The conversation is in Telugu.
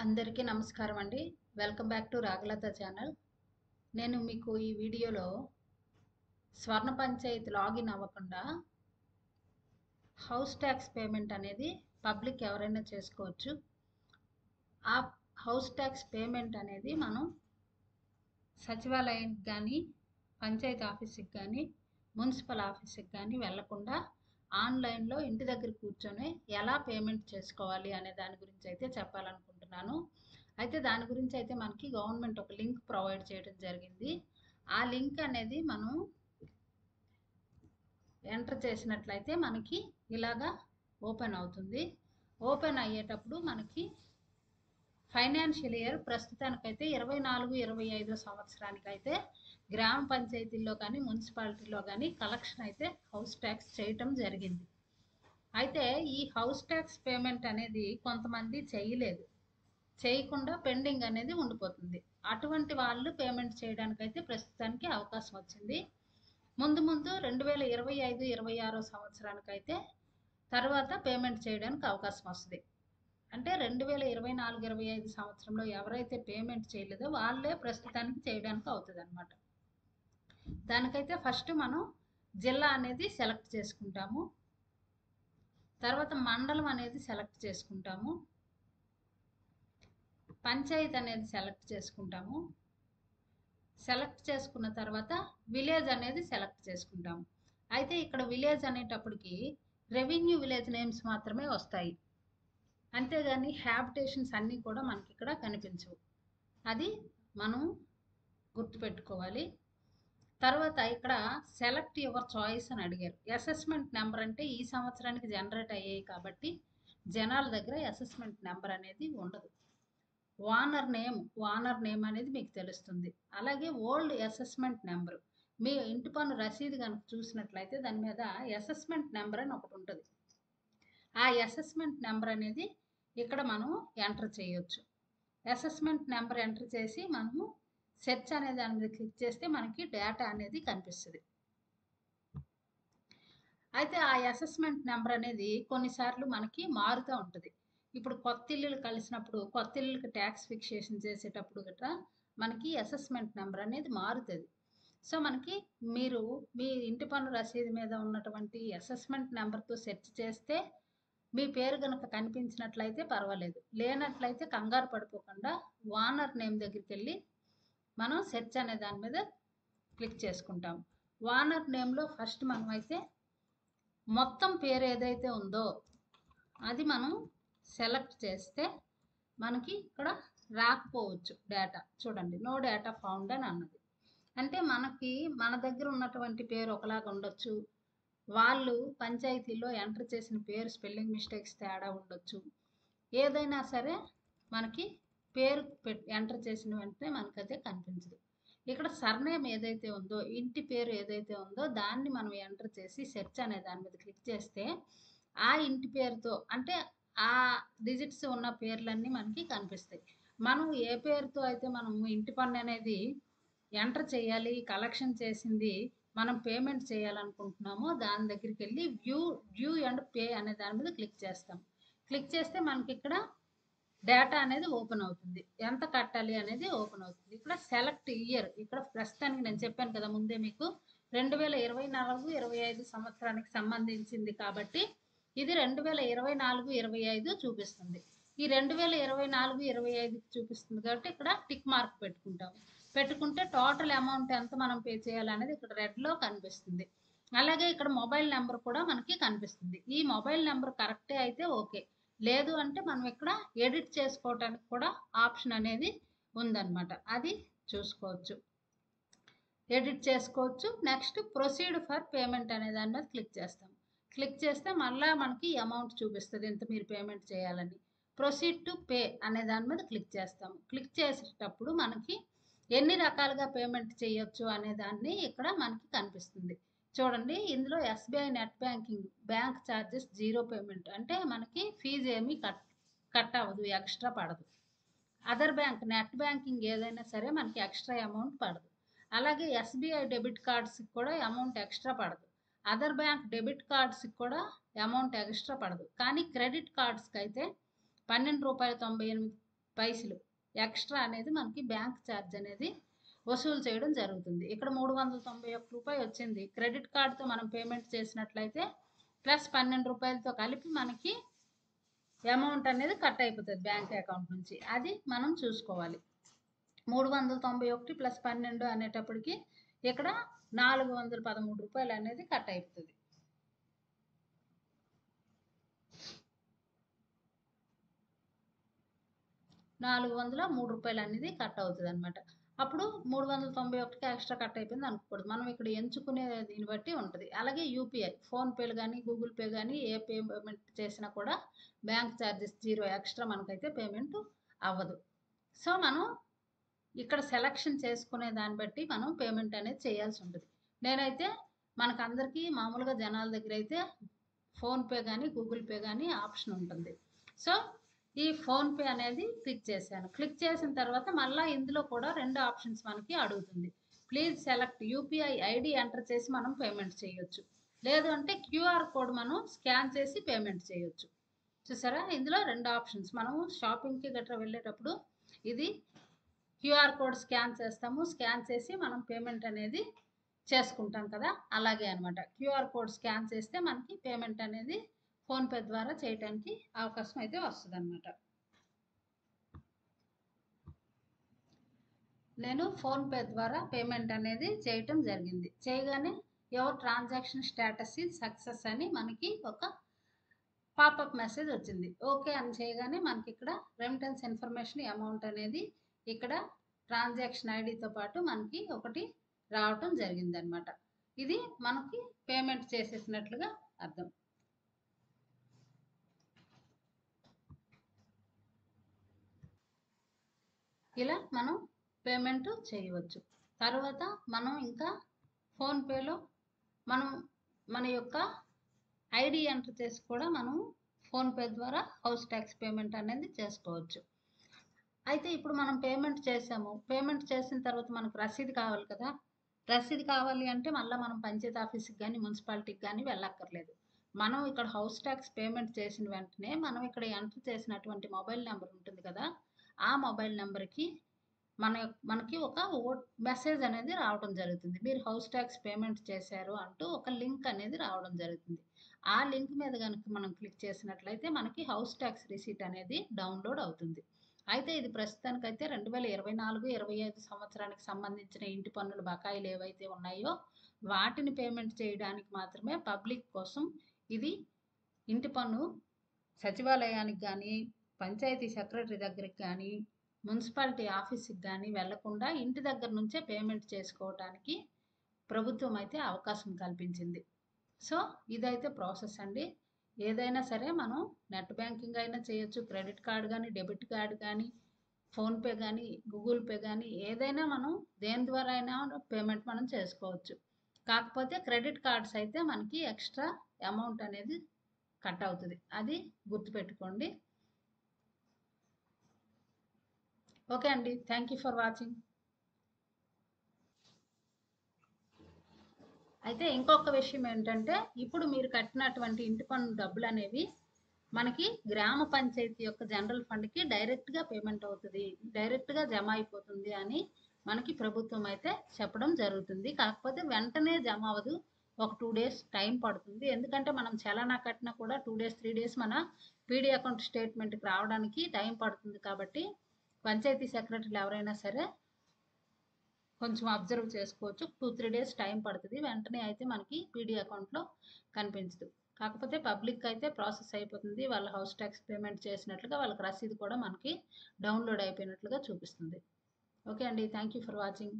అందరికీ నమస్కారం అండి. Welcome back to Ragalatha channel. నేను మీకు ఈ వీడియోలో స్వర్ణ పంచాయతీ లాగిన్ అవ్వకుండా హౌస్ ట్యాక్స్ పేమెంట్ అనేది పబ్లిక్ ఎవరైనా చేసుకోవచ్చు. ఆ హౌస్ ట్యాక్స్ పేమెంట్ అనేది మనం సచివాలయానికి కానీ, పంచాయతీ ఆఫీస్కి కానీ, మున్సిపల్ ఆఫీస్కి కానీ వెళ్లకుండా ఆన్లైన్లో ఇంటి దగ్గర కూర్చొని ఎలా పేమెంట్ చేసుకోవాలి అనే దాని గురించి అయితే చెప్పాలనుకుంటున్నాను. అయితే దాని గురించి అయితే మనకి గవర్నమెంట్ ఒక లింక్ ప్రొవైడ్ చేయడం జరిగింది. ఆ లింక్ అనేది మనం ఎంటర్ చేసినట్లయితే మనకి ఇలాగా ఓపెన్ అవుతుంది. ఓపెన్ అయ్యేటప్పుడు మనకి ఫైనాన్షియల్ ఇయర్ ప్రస్తుతానికైతే 24-25 సంవత్సరానికైతే గ్రామ పంచాయతీల్లో కానీ, మున్సిపాలిటీలో కానీ కలెక్షన్ అయితే హౌస్ ట్యాక్స్ చేయటం జరిగింది. అయితే ఈ హౌస్ ట్యాక్స్ పేమెంట్ అనేది కొంతమంది చేయకుండా పెండింగ్ అనేది ఉండిపోతుంది. అటువంటి వాళ్ళు పేమెంట్ చేయడానికైతే ప్రస్తుతానికి అవకాశం వచ్చింది. ముందు 2025-26 సంవత్సరానికైతే తర్వాత పేమెంట్ చేయడానికి అవకాశం వస్తుంది. అంటే 2024-25 సంవత్సరంలో ఎవరైతే పేమెంట్ చేయలేదో వాళ్ళే ప్రస్తుతానికి చేయడానికి అవుతుంది అనమాట. దానికైతే ఫస్ట్ మనం జిల్లా అనేది సెలెక్ట్ చేసుకుంటాము, తర్వాత మండలం అనేది సెలెక్ట్ చేసుకుంటాము, పంచాయతీ అనేది సెలెక్ట్ చేసుకుంటాము. సెలెక్ట్ చేసుకున్న తర్వాత విలేజ్ అనేది సెలెక్ట్ చేసుకుంటాము. అయితే ఇక్కడ విలేజ్ అనేటప్పటికి రెవెన్యూ విలేజ్ నేమ్స్ మాత్రమే వస్తాయి, అంతేగాని హ్యాబిటేషన్స్ అన్నీ కూడా మనకి ఇక్కడ కనిపించవు. అది మనం గుర్తుపెట్టుకోవాలి. తర్వాత ఇక్కడ సెలెక్ట్ యువర్ చాయిస్ అని అడిగారు. అసెస్మెంట్ నెంబర్ అంటే ఈ సంవత్సరానికి జనరేట్ అయ్యాయి కాబట్టి జనాల దగ్గర అసెస్మెంట్ నెంబర్ అనేది ఉండదు. ఓనర్ నేమ్ అనేది మీకు తెలుస్తుంది. అలాగే ఓల్డ్ అసెస్మెంట్ నెంబర్, మీ ఇంటి పన్ను రసీదు కనుక చూసినట్లయితే దాని మీద అసెస్మెంట్ నెంబర్ అని ఒకటి ఉంటుంది. ఆ అసెస్మెంట్ నెంబర్ అనేది ఇక్కడ మనం ఎంటర్ చేయొచ్చు. అసెస్మెంట్ నెంబర్ ఎంటర్ చేసి మనము సెర్చ్ అనే దాని మీద క్లిక్ చేస్తే మనకి డేటా అనేది కనిపిస్తుంది. అయితే ఆ అసెస్మెంట్ నెంబర్ అనేది కొన్నిసార్లు మనకి మారుతూ ఉంటుంది. ఇప్పుడు కొత్త ఇల్లులు కలిసినప్పుడు కొత్త ఇల్లుకి ట్యాక్స్ ఫిక్సేషన్ చేసేటప్పుడు గట్రా మనకి అసెస్మెంట్ నెంబర్ అనేది మారుతుంది. సో మనకి మీరు మీ ఇంటి పన్ను రసీదు మీద ఉన్నటువంటి అసెస్మెంట్ నెంబర్తో సెర్చ్ చేస్తే మీ పేరు కనుక కనిపించినట్లయితే పర్వాలేదు, లేనట్లయితే కంగారు పడిపోకుండా ఓనర్ నేమ్ దగ్గరికి వెళ్ళి మనం సెర్చ్ అనే దాని మీద క్లిక్ చేసుకుంటాం. ఓనర్ నేమ్లో ఫస్ట్ మనం అయితే మొత్తం పేరు ఏదైతే ఉందో అది మనం సెలెక్ట్ చేస్తే మనకి ఇక్కడ రాకపోవచ్చు డేటా. చూడండి, నో డేటా ఫౌండ్ అని అన్నది. అంటే మనకి మన దగ్గర ఉన్నటువంటి పేరు ఒకలాగా ఉండొచ్చు, వాళ్ళు పంచాయతీలో ఎంటర్ చేసిన పేరు స్పెల్లింగ్ మిస్టేక్స్ తేడా ఉండొచ్చు. ఏదైనా సరే మనకి పేరు ఎంటర్ చేసిన వెంటనే మనకైతే కనిపించదు. ఇక్కడ సర్నేమ్ ఏదైతే ఉందో, ఇంటి పేరు ఏదైతే ఉందో దాన్ని మనం ఎంటర్ చేసి సెర్చ్ అనే దాని మీద క్లిక్ చేస్తే ఆ ఇంటి పేరుతో అంటే ఆ డిజిట్స్ ఉన్న పేర్లన్నీ మనకి కనిపిస్తాయి. మనం ఏ పేరుతో అయితే మనం ఇంటి పన్ను అనేది ఎంటర్ చేయాలి, కలెక్షన్ చేసింది మనం పేమెంట్ చేయాలనుకుంటున్నామో దాని దగ్గరికి వెళ్ళి వ్యూ అండ్ పే అనే దాని మీద క్లిక్ చేస్తాం. క్లిక్ చేస్తే మనకి ఇక్కడ డేటా అనేది ఓపెన్ అవుతుంది, ఎంత కట్టాలి అనేది ఓపెన్ అవుతుంది. ఇక్కడ సెలెక్ట్ ఇయర్, ఇక్కడ ప్రస్తుతానికి నేను చెప్పాను కదా ముందే మీకు 2024-25 సంవత్సరానికి సంబంధించింది కాబట్టి ఇది 2024-25 చూపిస్తుంది. ఈ 2024-25 చూపిస్తుంది కాబట్టి ఇక్కడ టిక్ మార్క్ పెట్టుకుంటే టోటల్ అమౌంట్ ఎంత మనం పే చేయాలనేది ఇక్కడ రెడ్లో కనిపిస్తుంది. అలాగే ఇక్కడ మొబైల్ నెంబర్ కూడా మనకి కనిపిస్తుంది. ఈ మొబైల్ నెంబర్ కరెక్టే అయితే ఓకే, లేదు అంటే మనం ఇక్కడ ఎడిట్ చేసుకోవడానికి కూడా ఆప్షన్ అనేది ఉందన్నమాట, అది చూసుకోవచ్చు, ఎడిట్ చేసుకోవచ్చు. నెక్స్ట్ ప్రొసీడ్ ఫర్ పేమెంట్ అనే దాని మీద క్లిక్ చేస్తాం. క్లిక్ చేస్తే మళ్ళీ మనకి అమౌంట్ చూపిస్తుంది ఎంత మీరు పేమెంట్ చేయాలని. ప్రొసీడ్ టు పే అనే దాని మీద క్లిక్ చేస్తాము. క్లిక్ చేసేటప్పుడు మనకి ఎన్ని రకాలుగా పేమెంట్ చేయొచ్చు అనే దాన్ని ఇక్కడ మనకి కనిపిస్తుంది. చూడండి, ఇందులో SBI net banking bank charges 0 payment, అంటే మనకి ఫీజు ఏమీ కట్ అవ్వదు, ఎక్స్ట్రా పడదు. అదర్ బ్యాంక్ నెట్ బ్యాంకింగ్ ఏదైనా సరే మనకి ఎక్స్ట్రా అమౌంట్ పడదు. అలాగే ఎస్బీఐ డెబిట్ కార్డ్స్కి కూడా అమౌంట్ ఎక్స్ట్రా పడదు. అదర్ బ్యాంక్ డెబిట్ కార్డ్స్కి కూడా అమౌంట్ ఎక్స్ట్రా పడదు. కానీ క్రెడిట్ కార్డ్స్కి అయితే రూ. 12.98 పైసలు ఎక్స్ట్రా అనేది మనకి బ్యాంక్ ఛార్జ్ అనేది వసూలు చేయడం జరుగుతుంది. ఇక్కడ 391 రూపాయలు వచ్చింది. క్రెడిట్ కార్డుతో మనం పేమెంట్ చేసినట్లయితే ప్లస్ 12 రూపాయలతో కలిపి మనకి అమౌంట్ అనేది కట్ అయిపోతుంది బ్యాంక్ అకౌంట్ నుంచి. అది మనం చూసుకోవాలి. 391 ప్లస్ 12 అనేటప్పటికి ఇక్కడ 413 రూపాయలు అనేది కట్ అయిపోతుంది. 403 రూపాయలు అనేది కట్ అవుతుంది అనమాట. అప్పుడు 391కి ఎక్స్ట్రా కట్ అయిపోయింది అనుకోకూడదు. మనం ఇక్కడ ఎంచుకునే దీన్ని బట్టి ఉంటుంది. అలాగే యూపీఐ, ఫోన్పేలు కానీ గూగుల్ పే కానీ ఏ పేమెంట్ చేసినా కూడా బ్యాంక్ ఛార్జెస్ 0 ఎక్స్ట్రా మనకైతే పేమెంట్ అవ్వదు. సో మనం ఇక్కడ సెలక్షన్ చేసుకునే దాన్ని బట్టి మనం పేమెంట్ అనేది చేయాల్సి ఉంటుంది. నేనైతే మనకందరికీ మామూలుగా జనాల దగ్గర అయితే ఫోన్పే కానీ గూగుల్ పే కానీ ఆప్షన్ ఉంటుంది. సో ఈ ఫోన్పే అనేది క్లిక్ చేశాను. క్లిక్ చేసిన తర్వాత మళ్ళీ ఇందులో కూడా 2 ఆప్షన్స్ మనకి అడుగుతుంది. Please select UPI ID enter చేసి మనం పేమెంట్ చేయొచ్చు, లేదు అంటే క్యూఆర్ కోడ్ మనం స్కాన్ చేసి పేమెంట్ చేయొచ్చు. చూసారా, ఇందులో 2 ఆప్షన్స్. మనము షాపింగ్కి గట్రా వెళ్ళేటప్పుడు ఇది క్యూఆర్ కోడ్ స్కాన్ చేస్తాము, స్కాన్ చేసి మనం పేమెంట్ అనేది చేసుకుంటాం కదా, అలాగే అనమాట. క్యూఆర్ కోడ్ స్కాన్ చేస్తే మనకి పేమెంట్ అనేది ఫోన్పే ద్వారా చేయడానికి అవకాశం అయితే వస్తుంది అనమాట. నేను ఫోన్పే ద్వారా పేమెంట్ అనేది చేయటం జరిగింది. చేయగానే your transaction status is success అని మనకి ఒక పాపప్ మెసేజ్ వచ్చింది. ఓకే అని చేయగానే మనకి ఇక్కడ రెమిటెన్స్ ఇన్ఫర్మేషన్ అమౌంట్ అనేది ఇక్కడ ట్రాన్సాక్షన్ ఐడితో పాటు మనకి ఒకటి రావటం జరిగింది అనమాట. ఇది మనకి పేమెంట్ చేసేసినట్లుగా అర్థం. ఇలా మనం పేమెంట్ చేయవచ్చు. తర్వాత మనం ఇంకా ఫోన్పేలో మనం మన యొక్క ఐడి ఎంటర్ చేసి కూడా మనం ఫోన్పే ద్వారా హౌస్ ట్యాక్స్ పేమెంట్ అనేది చేసుకోవచ్చు. అయితే ఇప్పుడు మనం పేమెంట్ చేసాము. పేమెంట్ చేసిన తర్వాత మనకు రసీదు కావాలి కదా. రసీదు కావాలి అంటే మళ్ళీ మనం పంచాయతీ ఆఫీస్కి కానీ మున్సిపాలిటీకి కానీ వెళ్ళక్కర్లేదు. మనం ఇక్కడ హౌస్ ట్యాక్స్ పేమెంట్ చేసిన వెంటనే మనం ఇక్కడ ఎంటర్ చేసినటువంటి మొబైల్ నెంబర్ ఉంటుంది కదా, ఆ మొబైల్ నెంబర్కి మనకి ఒక మెసేజ్ అనేది రావడం జరుగుతుంది. మీరు హౌస్ ట్యాక్స్ పేమెంట్ చేశారు అంటూ ఒక లింక్ అనేది రావడం జరుగుతుంది. ఆ లింక్ మీద కనుక మనం క్లిక్ చేసినట్లయితే మనకి హౌస్ ట్యాక్స్ రిసీట్ అనేది డౌన్లోడ్ అవుతుంది. అయితే ఇది ప్రస్తుతానికైతే 2024-25 సంవత్సరానికి సంబంధించిన ఇంటి పన్నుల బకాయిలు ఏవైతే ఉన్నాయో వాటిని పేమెంట్ చేయడానికి మాత్రమే పబ్లిక్ కోసం ఇది ఇంటి పన్ను సచివాలయానికి కానీ పంచాయతీ సెక్రటరీ దగ్గరికి కానీ మున్సిపాలిటీ ఆఫీస్కి కానీ వెళ్లకుండా ఇంటి దగ్గర నుంచే పేమెంట్ చేసుకోవడానికి ప్రభుత్వం అయితే అవకాశం కల్పించింది. సో ఇదైతే ప్రాసెస్ అండి. ఏదైనా సరే మనం నెట్ బ్యాంకింగ్ అయినా చేయొచ్చు, క్రెడిట్ కార్డ్ కానీ డెబిట్ కార్డ్ కానీ ఫోన్పే కానీ గూగుల్ పే కానీ ఏదైనా మనం దేని ద్వారా అయినా పేమెంట్ మనం చేసుకోవచ్చు. కాకపోతే క్రెడిట్ కార్డ్స్ అయితే మనకి ఎక్స్ట్రా అమౌంట్ అనేది కట్ అవుతుంది, అది గుర్తుపెట్టుకోండి. ఓకే అండి, థ్యాంక్ యూ ఫర్ వాచింగ్. అయితే ఇంకొక విషయం ఏంటంటే ఇప్పుడు మీరు కట్టినటువంటి ఇంటి పన్ను డబ్బులు అనేవి మనకి గ్రామ పంచాయతీ యొక్క జనరల్ ఫండ్కి డైరెక్ట్గా పేమెంట్ అవుతుంది, డైరెక్ట్గా జమ అయిపోతుంది అని మనకి ప్రభుత్వం అయితే చెప్పడం జరుగుతుంది. కాకపోతే వెంటనే జమ అవ్వదు, ఒక 2 డేస్ టైం పడుతుంది. ఎందుకంటే మనం చలానా కట్టినా కూడా 2 డేస్ 3 డేస్ మన పీడీ అకౌంట్ స్టేట్మెంట్కి రావడానికి టైం పడుతుంది. కాబట్టి పంచాయతీ సెక్రటరీలు ఎవరైనా సరే కొంచెం అబ్జర్వ్ చేసుకోవచ్చు. 2-3 డేస్ టైం పడుతుంది, వెంటనే అయితే మనకి పీడీ అకౌంట్లో కనిపించదు. కాకపోతే పబ్లిక్ అయితే ప్రాసెస్ అయిపోతుంది, వాళ్ళ హౌస్ ట్యాక్స్ పేమెంట్ చేసినట్లుగా వాళ్ళకి రసీదు కూడా మనకి డౌన్లోడ్ అయిపోయినట్లుగా చూపిస్తుంది. ఓకే అండి, థ్యాంక్ యూ ఫర్ వాచింగ్.